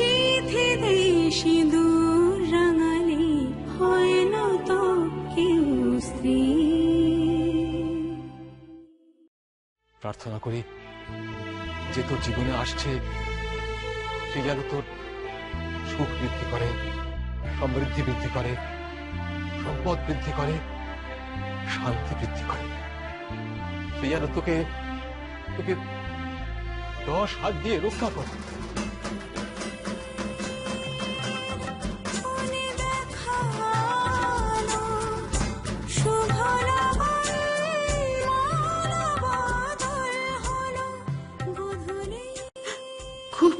সিঁথিতে সিঁদুর রাঙালে হয় না তো কেউ স্ত্রী। প্রার্থনা করি যে তোর জীবনে আসছে সে যেন তোর সুখ বৃদ্ধি করে, সমৃদ্ধি বৃদ্ধি করে, সম্পদ বৃদ্ধি করে, শান্তি বৃদ্ধি করে। সে যেন তোকে তোকে 10 হাত দিয়ে রক্ষা করে। খুব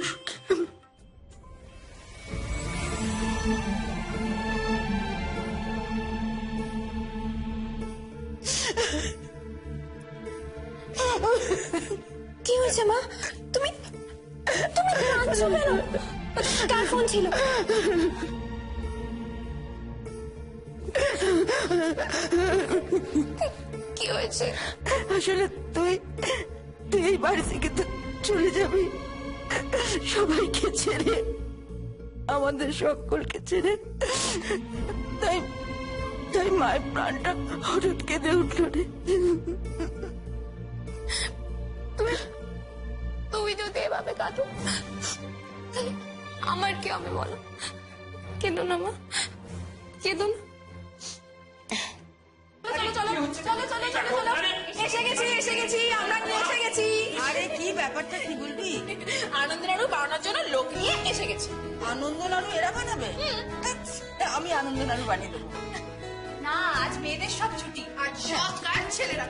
কি হয়েছে মা? তুমি তুমি কাঁদছো কেন? কার ফোন ছিল? কি হয়েছে? আসলে তুই তুই এই বাড়ি থেকে তো চলে যাবি, সবাইকে ছেড়ে, আমাদের সকলকে ছেড়ে। তাই তাই মায়ের প্রাণটা হঠাৎ কেঁদে উঠল রে। তুমি যদি এভাবে কাঁদো তাহলে আমার কি হবে বলো? কেঁদো না মা, কেঁদো না। আরে কি ব্যাপারটা কি বলবি? আনন্দ নাড়ু বানানোর জন্য লোক নিয়ে এসে গেছে। আনন্দ নাড়ু এরা বানাবে? আমি আনন্দ নাড়ু বানিয়ে দেবো। না, আজ মেয়েদের সব ছুটি, আজ সব কাজ ছেলেরা।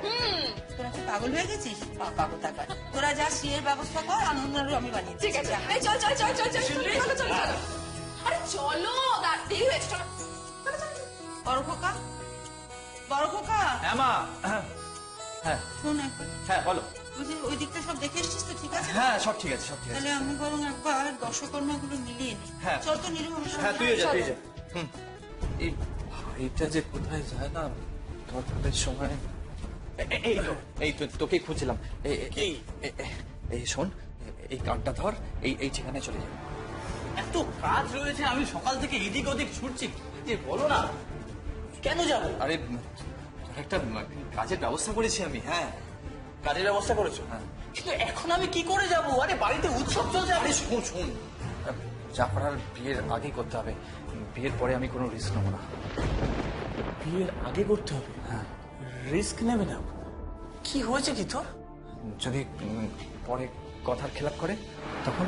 তোরা কি পাগল হয়ে গেছিস? পাগল থাকার তোরা যা সিয়ের ব্যবস্থা কর, আনন্দ নাড়ু আমি বানিয়ে দিচ্ছি। ঠিক আছে, এই চল চল চল চল চল চলো চলো চলো। আরে চলো, দেরি হয়েছে, চলো চলো চলো। বড় খোকা, বড় খোকা, হ্যাঁ মা। হ্যাঁ শোন একবার। হ্যাঁ বলো। ওই দিকটা সব দেখে এসছিস তো? ঠিক আছে, হ্যাঁ সব ঠিক আছে, সব ঠিক আছে। তাহলে আমি বরং একবার দর্শকর্মাগুলো মিলিয়ে নিই। হ্যাঁ। চল তো নিরু, আমার সঙ্গে। হ্যাঁ তুইও যা, তুই যা। এই ভাইটা যে কোথায় যায় না দরকারের সময়। এই তো তোকে খুঁজছিলাম। এই শোন, এই কার্ডটা ধর, এই ঠিকানায় চলে যাবে। এত কাজ রয়েছে, আমি সকাল থেকে এদিক ওদিক ছুটছি, যে বলো না কেন যাবো? আরে তোর একটা কাজের ব্যবস্থা করেছি আমি। হ্যাঁ কাজের ব্যবস্থা করেছো? হ্যাঁ। কিন্তু এখন আমি কি করে যাব? আরে বাড়িতে উৎসব চলছে। আরে শোন শোন, যা করার বিয়ের আগেই করতে হবে। বিয়ের পরে আমি কোনো রিস্ক নেবো না। বিয়ের আগে করতে হবে? হ্যাঁ। রিস্ক নেবে না? কি হয়েছে কি তোর? যদি পরে কথার খেলাপ করে তখন?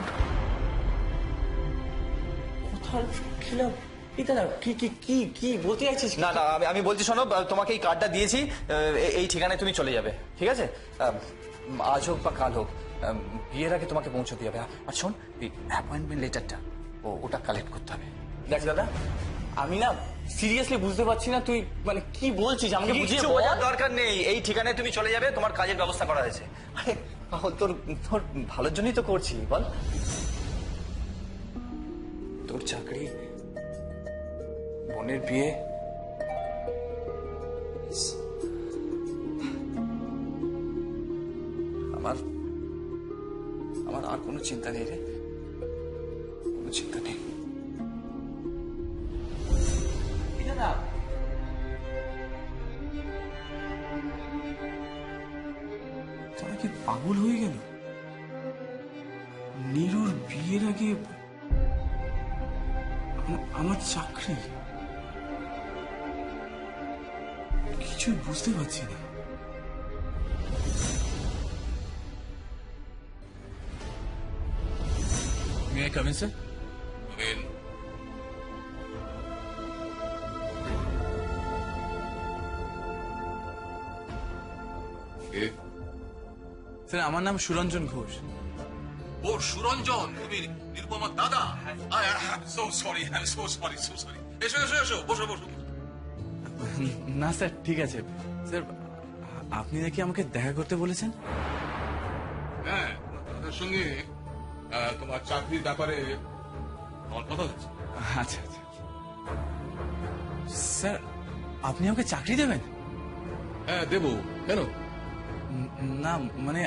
কোথাও খেলাম? এটা না, কি কি কি কি বলতে চাইছিস? না না, আমি বলছি শোনো, তোমাকে এই কার্ডটা দিয়েছি, এই ঠিকানায় তুমি চলে যাবে, ঠিক আছে? আজ হোক বা কাল হোক, বিয়ের আগে তোমাকে পৌঁছে দিয়ে হবে। আর শোন, এই অ্যাপয়েন্টমেন্ট লেটারটা ওটা কালেক্ট করতে হবে। দেখ দাদা, আমি না সিরিয়াসলি বুঝতে পারছি না তুই মানে কি বলছিস, আমাকে বুঝিয়ে কিচ্ছু বল। বোঝার দরকার নেই, এই ঠিকানায় তুমি চলে যাবে, তোমার কাজের ব্যবস্থা করা হয়েছে। আরে পাগল, তোর তোর ভালোর জন্যই তো করছি, বল। তোর চাকরি, বোনের বিয়ে, আমার আমার আর কোনো চিন্তা নেই রে, কোনো চিন্তা নেই। দাদা, তারা কি পাগল হয়ে গেল? নীরুর বিয়ের আগে আমার চাকরি, কিছুই বুঝতে পারছি না। May I come in, sir? Sir, আমার নাম সুরঞ্জন ঘোষ। ও সুরঞ্জন, তুমি নিরুপমার দাদা? So sorry, I am so sorry, so sorry. এসো এসো এসো, বসো বসো। না স্যার, ঠিক আছে স্যার। আপনি নাকি আমাকে দেখা করতে বলেছেন? হ্যাঁ, তাদের সঙ্গে তোমার চাকরির ব্যাপারে আমার কথা হচ্ছে। আচ্ছা আচ্ছা স্যার, আপনি আমাকে চাকরি দেবেন? হ্যাঁ দেবো, কেন? না মানে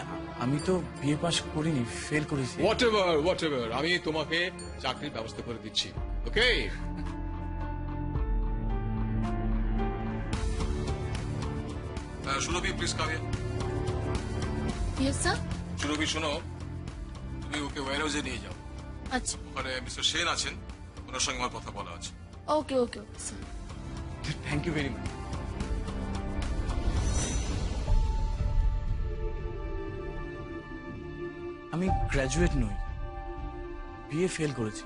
আমি তো বিএ পাস করিনি, ফেল করেছি। হোয়াট এভার, আমি তোমাকে চাকরির ব্যবস্থা করে দিচ্ছি, ওকে? সুরভি প্লিজ কামিয়ে। Yes sir. সুরভি শোনো, তুমি ওকে ওয়্যার হাউসে নিয়ে যাও। আচ্ছা, ওখানে মিস্টার সেন আছেন, ওনার সঙ্গে আমার কথা বলা আছে। Okay okay okay sir. Thank you very much. আমি গ্র্যাজুয়েট নই, বিএ ফেল করেছি,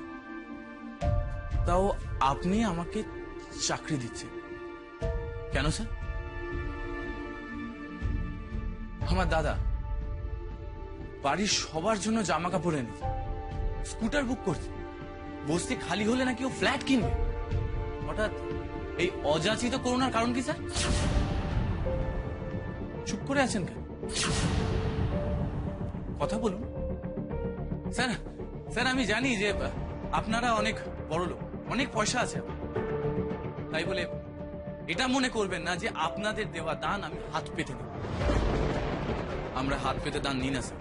তাও আপনি আমাকে চাকরি দিচ্ছেন কেন স্যার? আমার দাদা বাড়ির সবার জন্য জামা কাপড় এনেছে, স্কুটার বুক করছে, বস্তি খালি হলে নাকি ও ফ্ল্যাট কিনবে। হঠাৎ এই অযাচিত করোনার কারণ কি স্যার? চুপ করে আছেন কেন? কথা বলুন স্যার। স্যার আমি জানি যে আপনারা অনেক বড় লোক, অনেক পয়সা আছে, তাই বলে এটা মনে করবেন না যে আপনাদের দেওয়া দান আমি হাত পেতে নেব। আমরা হাত পেতে দান নিই না স্যার,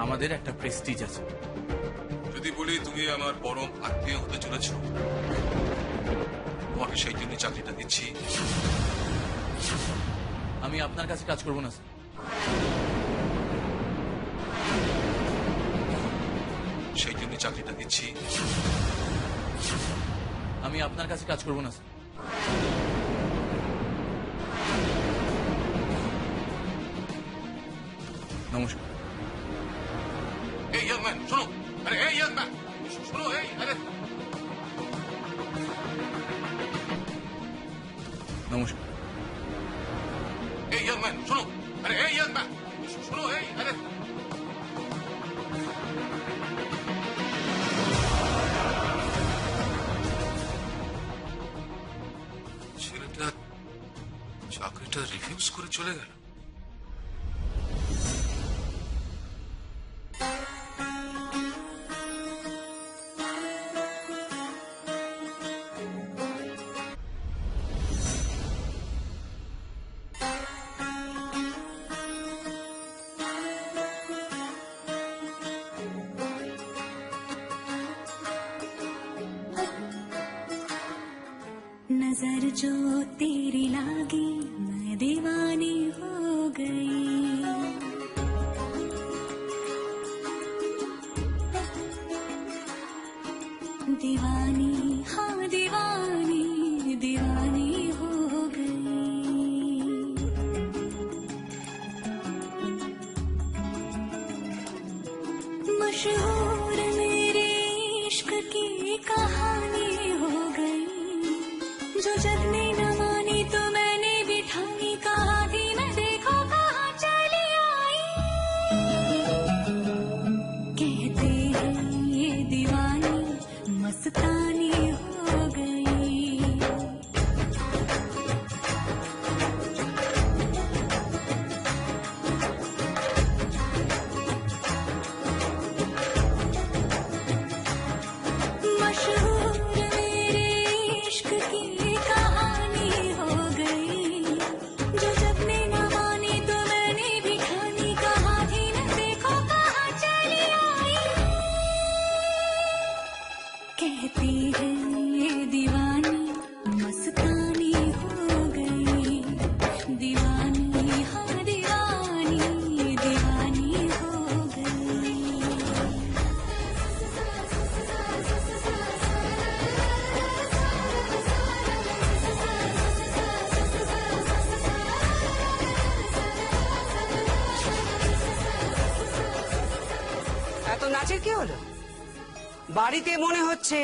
আমাদের একটা প্রেস্টিজ আছে। যদি বলি তুমি আমার পরম আত্মীয় হতে চলেছ, তোমাকে সেই জন্য চাকরিটা দিচ্ছি। আমি আপনার কাছে কাজ করবো না স্যার। সেই জন্য চাকরিটা দিচ্ছি। আমি আপনার কাছে কাজ করবো না স্যার। নমস্কার। এই ইয়াং ম্যান শোনো, আরে এই ইয়াং ম্যান শোনো, এই আরে নমস্কার। এই ইয়াং ম্যান শোনো, আরে এই ইয়াং ম্যান শোনো, এই আরে ছেলেটা চাকরিটা রিফিউজ করে চলে গেল। नजर जो तेरी लागी मैं दीवानी हो गई। दीवानी हाँ दीवानी दीवानी हो गई। मशहूर मेरे इश्क की कहानी हो गई। जो जग ने न मानी तो मैंने भी ठानी, कहा थी मैं देखो कहाँ चली आई। कहते हैं ये दीवानी मस्तानी हो गई। मशहूर मेरे इश्क की कहानी हो गई। जो जब ने न मानी तो मैंने भी ठानी, कहा थी न देखो कहाँ चली आई। कहती है ये दीवानी मस्तानी हो गई। दीवानी हाँ दीवानी दीवानी हो गई। এত নাচের কি হলো? বাড়িতে মনে হচ্ছে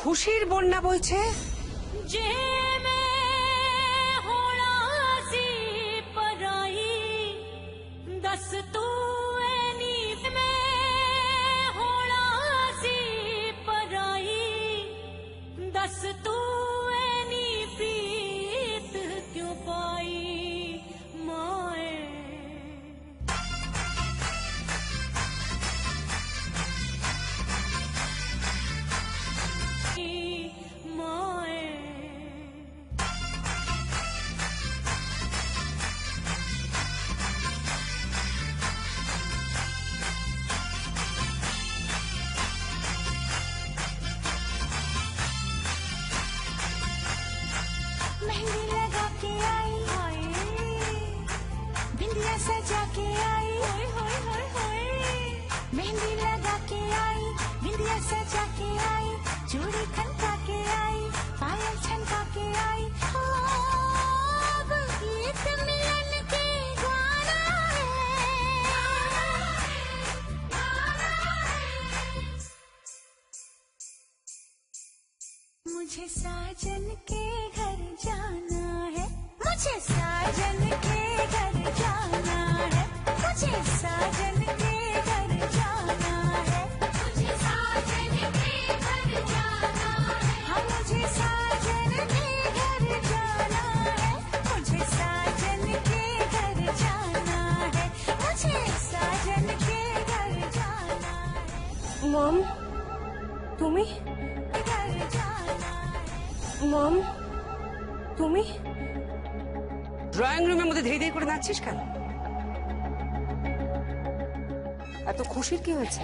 খুশির বন্যা বইছে। जे मैं होना सी पराई दस तू ऐनी। मैं होना सी पराई दस तू ऐनी प्रीत क्यों पाई माए। माए सजा के आई, होय होय होय होय, मेहंदी लगा के आई, बिंदिया सजा के आई, चूड़ी खनका के आई, पायल छनका के आई, हो अब गीत मिलन के गाना है। मुझे साजन के घर जाना है, मुझे साजन के घर जाना है, मुझे साजन के घर जाना है, मुझे साजन के घर जाना है, हाँ मुझे साजन के घर जाना है, मुझे साजन के घर जाना है, मुझे साजन के घर जाना है। মম তুমি घर जाना है। মম তুমি ড্রয়িং রুমের মধ্যে ধীরে ধীরে করে নাচছিস কেন? এত খুশির কি হয়েছে?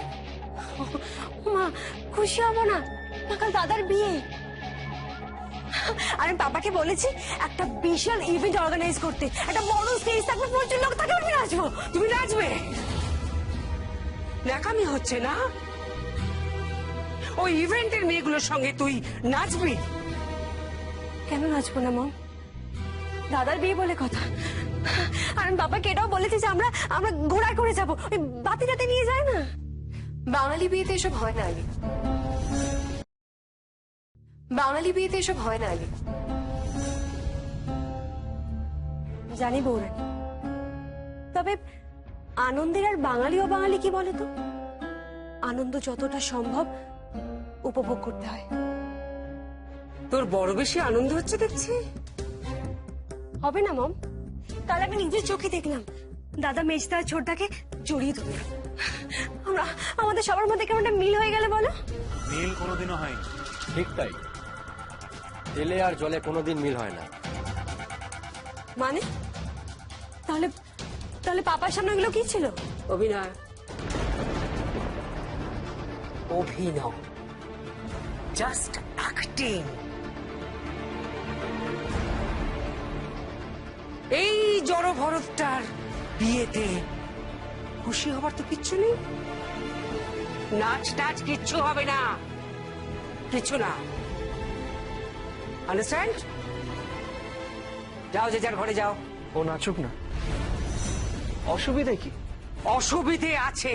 মা খুশি হবো না, না কাল দাদার বিয়ে। আমি বাবাকে বলেছি একটা বিশাল ইভেন্ট অর্গানাইজ করতে, একটা বড় স্টেজ থাকবে, 50 লোক থাকবে, আমি নাচবো। তুমি নাচবে? ন্যাকামি হচ্ছে না? ওই ইভেন্টের মেয়েগুলোর সঙ্গে তুই নাচবি? কেন নাচবো না মম? দাদার বিয়ে বলে কথা। আর আমি বাবাকে এটাও বলেছি যে আমরা ঘোড়ায় করে যাবো, ওই বাতি টাতি নিয়ে যায় না। বাঙালি বিয়েতে এসব হয় না আগে, বাঙালি বিয়েতে এসব হয় না আগে। জানি বৌরানী, তবে আনন্দের আর বাঙালি ও বাঙালি কি বলে তো? আনন্দ যতটা সম্ভব উপভোগ করতে হয়। তোর বড় বেশি আনন্দ হচ্ছে দেখছি। হবে না মম? কাল আমি নিজের চোখে দেখলাম দাদা মেজদা আর ছোটদাকে জড়িয়ে ধরল। আমাদের সবার মধ্যে কেমন একটা মিল হয়ে গেল বলো? মিল কোনোদিনও হয়নি। ঠিক তাই, তেলে আর জলে কোনোদিন মিল হয় না। মানে তাহলে তাহলে পাপার সামনে এগুলো কি ছিল? অভিনয়। অভিনয়, জাস্ট অ্যাক্টিং। এই জড় ভরতটার বিয়েতে খুশি হবার তো কিচ্ছু নেই। নাচ টাচ কিচ্ছু হবে না, কিচ্ছু না। আন্ডারস্ট্যান্ড? যাও, যে যার ঘরে যাও। ও নাচুক না, অসুবিধে কি? অসুবিধে আছে।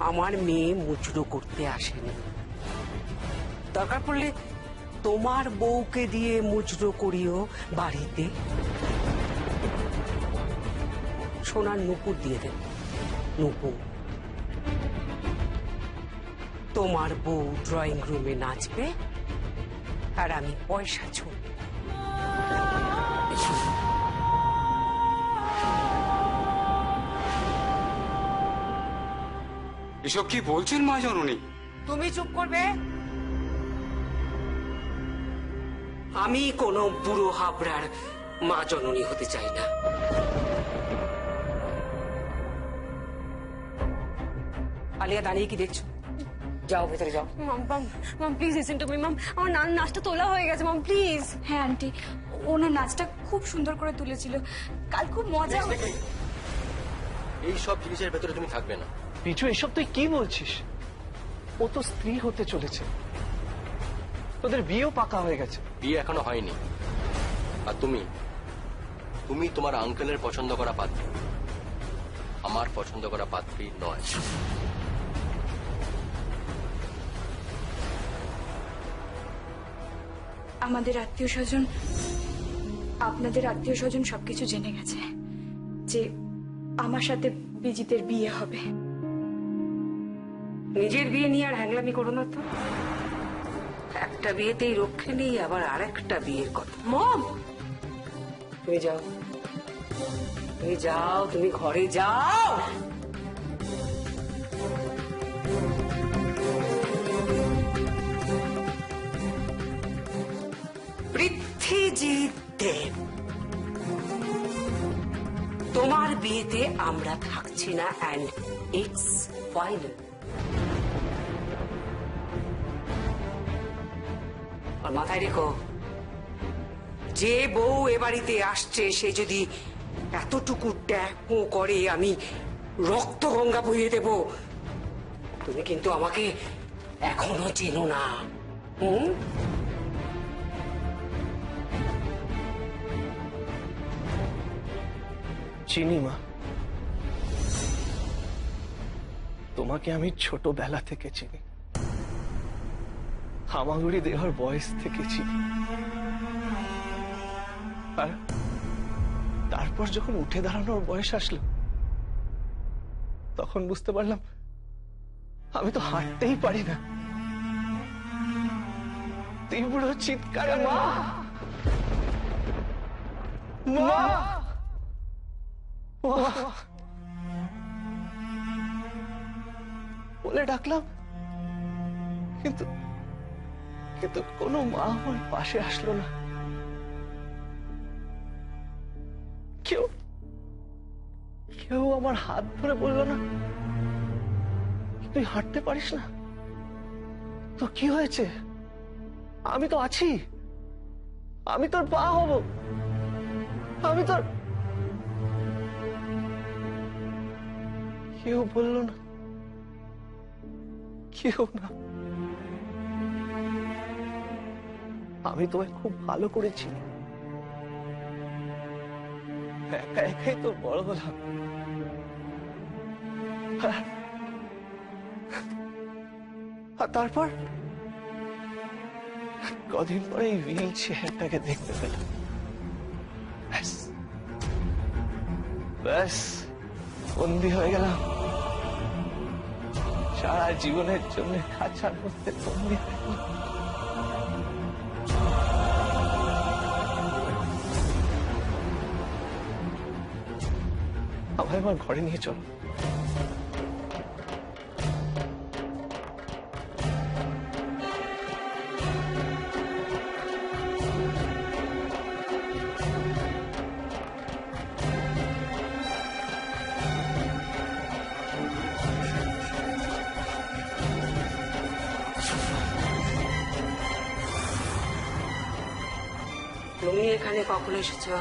আমার মেয়ে মুচড়ো করতে আসেনি। দরকার পড়লে তোমার বউকে দিয়ে মুচড়ো করিও বাড়িতে। সোনার নুপুর দিয়ে দেব, নুপুর। তোমার বউ ড্রয়িং রুমে নাচবে আর আমি পয়সা ছুঁড়ব। এসব কি বলছেন মা জননী? তুমি চুপ করবে। আমি কোনো বুড়ো হাবড়ার মা জননী হতে চাই না। আলিয়া, দাঁড়িয়ে কি দেখছো? যাও, ভেতরে যাও। মাম প্লিজ লিসেন টু মি মাম, আমার নাচটা তোলা হয়ে গেছে মাম, প্লিজ। হ্যাঁ আন্টি, ওনার নাচটা খুব সুন্দর করে তুলেছিল, কাল খুব মজা। এই সব জিনিসের ভেতরে তুমি থাকবে না। পিছু, এসব তুই কি বলছিস? ও তো স্ত্রী হতে চলেছে, তোদের বিয়েও পাকা হয়ে গেছে। বিয়ে এখনো হয়নি। আর তুমি তুমি তোমার আঙ্কেলের পছন্দ করা পাত্রী, আমার পছন্দ করা পাত্রী নয়। আমাদের আত্মীয় স্বজন, আপনাদের আত্মীয় স্বজন সবকিছু জেনে গেছে যে আমার সাথে বিজিতের বিয়ে হবে। নিজের বিয়ে নিয়ে আর হ্যাংলামি করো না তো। একটা বিয়েতেই রক্ষে নেই, আবার আরেকটা বিয়ের কথা। মম তুমি যাও, তুমি যাও, তুমি ঘরে যাও। পৃথ্বীজিৎ দেব, তোমার বিয়েতে আমরা থাকছি না, অ্যান্ড ইটস ফাইনাল। আর মাথায় রেখো, যে বউ এ বাড়িতে আসছে সে যদি এতটুকু ট্যাগ করে আমি রক্ত গঙ্গা বইয়ে দেব। তুমি কিন্তু আমাকে এখনো চেনো না। হুম? চিনি মা, তোমাকে আমি ছোটবেলা থেকে চিনি, হামাগুড়ি দেওয়ার বয়স থেকে চিনি। আর তারপর যখন উঠে দাঁড়ানোর বয়স আসলো, তখন বুঝতে পারলাম আমি তো হাঁটতেই পারি না। তীব্র চিৎকারে মা মা মা বলে ডাকলাম, কিন্তু কিন্তু কোনো মা আমার পাশে আসলো না। কেউ কেউ আমার হাত ধরে বললো না, তুই হাঁটতে পারিস না? তো কি হয়েছে? আমি তো আছি, আমি তোর পা হব, আমি তোর। কেউ বলল না, কেউ না। আমি তোমায় খুব ভালো করেছি, একা একাই তো বড় হলাম। আর তারপর কদিন পরে এই হুইল চেয়ারটাকে দেখতে পেলাম। ব্যাস বন্দী হয়ে গেলাম, সারা জীবনের জন্য খাঁচার মধ্যে বন্দী হয়ে গেলাম। আমায় আমার ঘরে নিয়ে চলো। তুমি এখানে কখন এসেছো?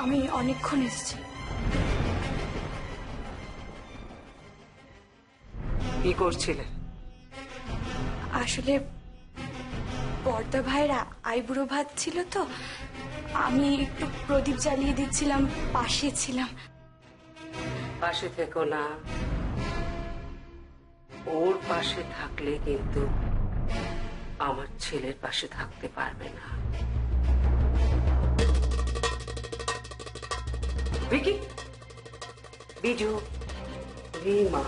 আমি অনেকক্ষণ এসেছি। কি করছিলে? আসলে বর্দা ভাইয়ের আইবুড়ো ভাত ছিল তো, আমি একটু প্রদীপ জ্বালিয়ে দিচ্ছিলাম, পাশে ছিলাম। পাশে থেকো না, ওর পাশে থাকলে কিন্তু আমার ছেলের পাশে থাকতে পারবে না। ভিকি, বিজু, রিমা,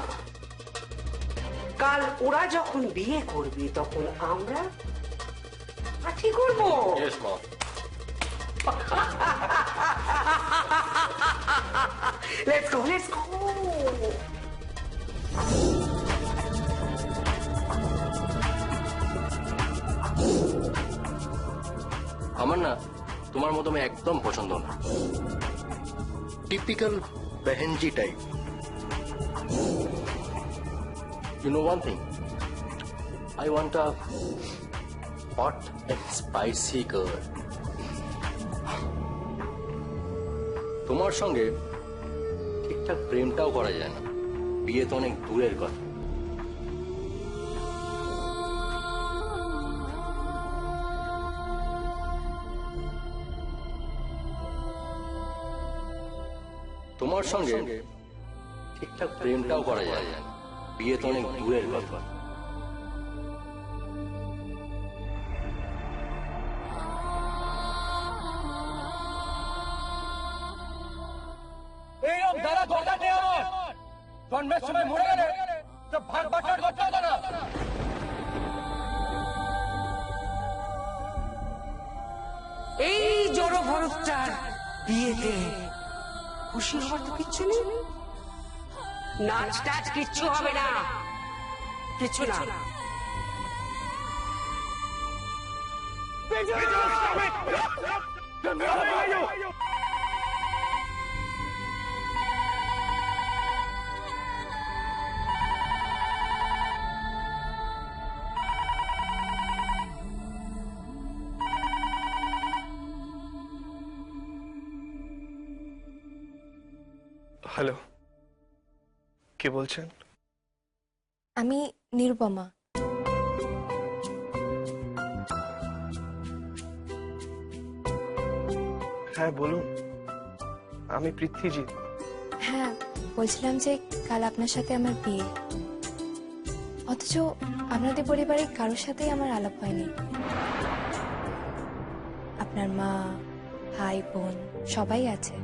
কাল ওরা যখন বিয়ে করবে তখন আমরা পার্টি করবো। Let's go, let's go. আমার না তোমার মতো আমি একদম পছন্দ না, typical behenji type. You know one thing, I want a hot and spicy girl. তোমার সঙ্গে ঠিকঠাক প্রেমটাও করা যায় না, বিয়ে তো অনেক দূরের কথা। তোমার সঙ্গে ঠিকঠাক প্রেমটাও করা যায় না, বিয়ে তো অনেক দূরের কথা। এইরকম যারা দরকার নেই আমার, জন্মের সময় মরে গেলে তো ভাগ বাটোয়ারা করতে হতো না। এই জড় ভরতটার বিয়েতে খুশি হওয়ার তো কিচ্ছু নেই, নাচ টাচ কিচ্ছু হবে না, কিচ্ছু না। হ্যালো, কে বলছেন? আমি নিরুপমা। হ্যাঁ বলুন, আমি পৃথ্বীজিৎ। হ্যাঁ, বলছিলাম যে কাল আপনার সাথে আমার বিয়ে, অথচ আপনাদের পরিবারের কারোর সাথেই আমার আলাপ হয়নি। আপনার মা, ভাই, বোন সবাই আছে।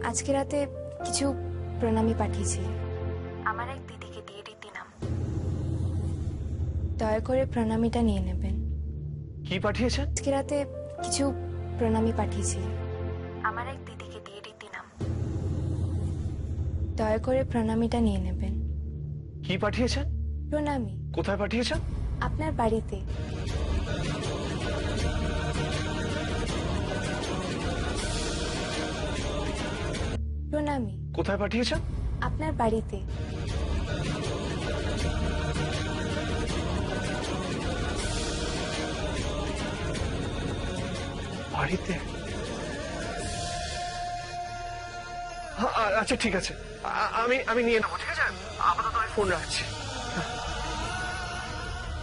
আজকে রাতে কিছু প্রণামী পাঠিয়েছি আমার এক দিদিকে দিয়ে রীতি নাম। দয়া করে প্রণামীটা নিয়ে নেবেন। কি পাঠিয়েছেন? আজকে রাতে কিছু প্রণামী পাঠিয়েছি আমার এক দিদিকে দিয়ে রীতি নাম। দয়া করে প্রণামীটা নিয়ে নেবেন। কি পাঠিয়েছেন? প্রণামী। কোথায় পাঠিয়েছেন? আপনার বাড়িতে। প্রণামী। কোথায় পাঠিয়েছেন? আপনার বাড়িতে। বাড়িতে? আচ্ছা ঠিক আছে, আমি নিয়ে নেবো, ঠিক আছে? আপাতত আমি ফোন রাখছি।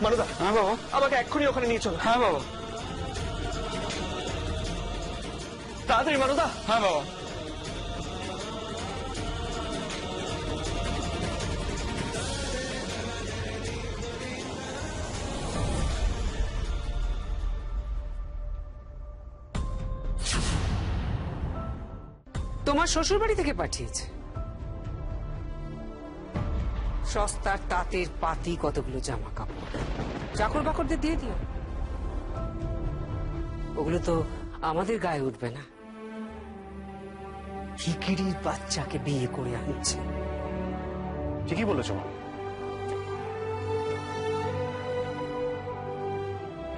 মানদা। হ্যাঁ বাবা। আমাকে এক্ষুনি ওখানে নিয়ে চলো। হ্যাঁ বাবা। তাড়াতাড়ি মানদা। হ্যাঁ বাবা। তোমার শ্বশুর বাড়ি থেকে পাঠিয়েছে? সস্তার তাঁতের পাতি কতগুলো জামা কাপড়, চাকর বাকরদের দিয়ে দিও। ওগুলো তো আমাদের গায়ে উঠবে না। ভিখিরির বাচ্চাকে বিয়ে করে আনছে। ঠিকই বলেছ মা।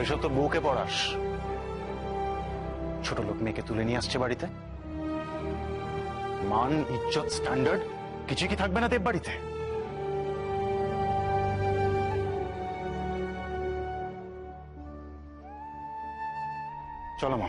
এসব তো বউকে পড়াস। ছোট লোক মেয়েকে তুলে নিয়ে আসছে বাড়িতে। মান, ইজ্জত, স্ট্যান্ডার্ড কিছু কি থাকবে না দেব বাড়িতে? চলো মা।